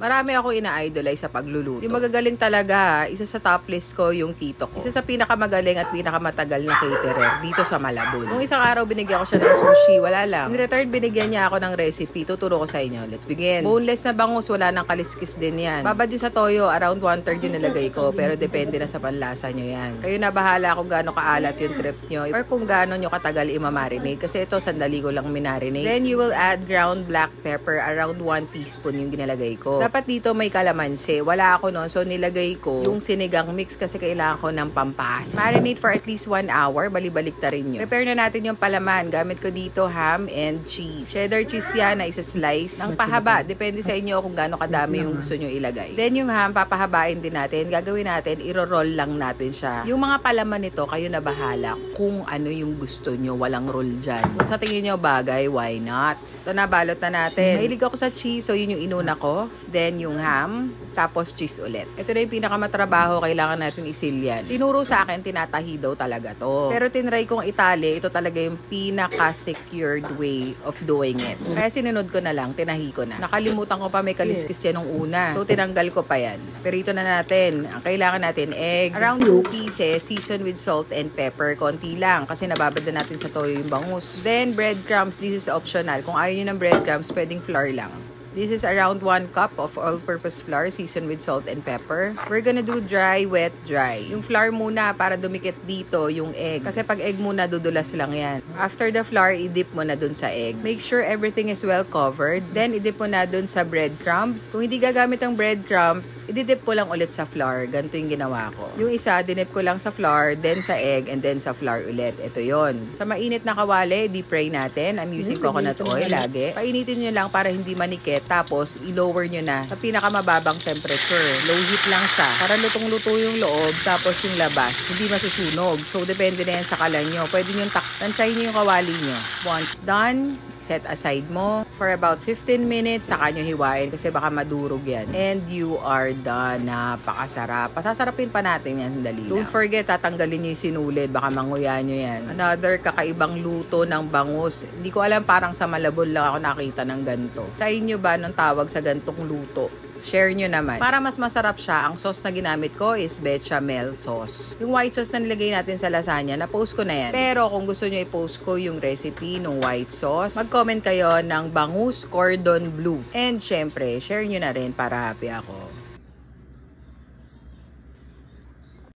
Marami ako ina-idolize sa pagluluto. Yung magagaling talaga, isa sa top list ko yung tito ko. Isa sa pinakamagaling at pinakamatagal na caterer dito sa Malabon. Nung isang araw binigyan ko siya ng sushi, wala lang. In return, binigyan niya ako ng recipe. Tuturo ko sa inyo. Let's begin. Boneless na bangus, wala nang kaliskis din yan. Babad yung sa toyo, around 1/3 yung nilagay ko. Pero depende na sa panlasa nyo yan. Kayo na bahala kung gaano kaalat yung trip nyo or kung gaano nyo katagal imamarinate. Kasi ito, sandali ko lang minarinate. Then you will add ground black pepper, around 1 teaspoon yung ginalagay ko. Dapat dito may kalamansi. Wala ako noon, so nilagay ko yung sinigang mix kasi kailangan ko ng pampas. Marinate for at least 1 hour. Balibalik ta rin yun. Prepare na natin yung palaman. Gamit ko dito ham and cheese. Cheddar cheese yan na isa-slice ng pahaba. Depende sa inyo kung gaano kadami yung gusto nyo ilagay. Then yung ham, papahabain din natin. Gagawin natin, iro-roll lang natin siya. Yung mga palaman nito, kayo na bahala kung ano yung gusto nyo. Walang roll dyan. Kung sa tingin nyo bagay, why not? Ito na, balot na natin. Mahilig ako sa cheese, so yun yung inuna ko. Then yung ham, tapos cheese ulit. Ito na yung pinakamatrabaho, kailangan natin isilyan. Tinuro sa akin, tinatahi daw talaga to. Pero tinry kong itali, ito talaga yung pinaka-secured way of doing it. Kaya sinunod ko na lang, tinahi ko na. Nakalimutan ko pa may kaliskis yan nung una. So tinanggal ko pa yan. Pero ito na natin. Ang kailangan natin, egg. Around 2 pieces, seasoned with salt and pepper. Konti lang, kasi nababad na natin sa toyo yung bangus. Then breadcrumbs, this is optional. Kung ayaw nyo ng breadcrumbs, pwedeng flour lang. This is around 1 cup of all-purpose flour seasoned with salt and pepper. We're gonna do dry, wet, dry. Yung flour muna para dumikit dito yung egg. Kasi pag egg muna, dudulas lang yan. After the flour, i-dip mo na dun sa egg. Make sure everything is well covered. Then, i-dip mo na dun sa breadcrumbs. Kung hindi gagamit ng breadcrumbs, i-dip ko lang ulit sa flour. Ganito yung ginawa ko. Yung isa, dinip ko lang sa flour, then sa egg, and then sa flour ulit. Ito yon. Sa mainit na kawali, deep fry natin. I'm using coconut oil lagi. Painitin nyo lang para hindi manikit. Tapos, i-lower nyo na sa pinakamababang temperature. Low heat lang siya. Para lutong-luto yung loob, tapos yung labas. Hindi masusunog. So, depende na yan sa kalan nyo. Pwede nyo tansyahin nyo yung kawali nyo. Once done, set aside mo for about 15 minutes, saka nyo hiwain kasi baka madurog yan. And you are done. Napakasarap. Pasasarapin pa natin yan, sandali lang. Don't forget, tatanggalin nyo yung sinulid. Baka manguya nyo yan. Another kakaibang luto ng bangus. Hindi ko alam, parang sa Malabon lang ako nakita ng ganito. Sa inyo ba nung tawag sa gantong luto? Share nyo naman. Para mas masarap siya, ang sauce na ginamit ko is bechamel sauce. Yung white sauce na nilagay natin sa lasagna, na-post ko na yan. Pero kung gusto nyo i-post ko yung recipe ng white sauce, mag-comment kayo ng bangus cordon bleu. And syempre, share nyo na rin para happy ako.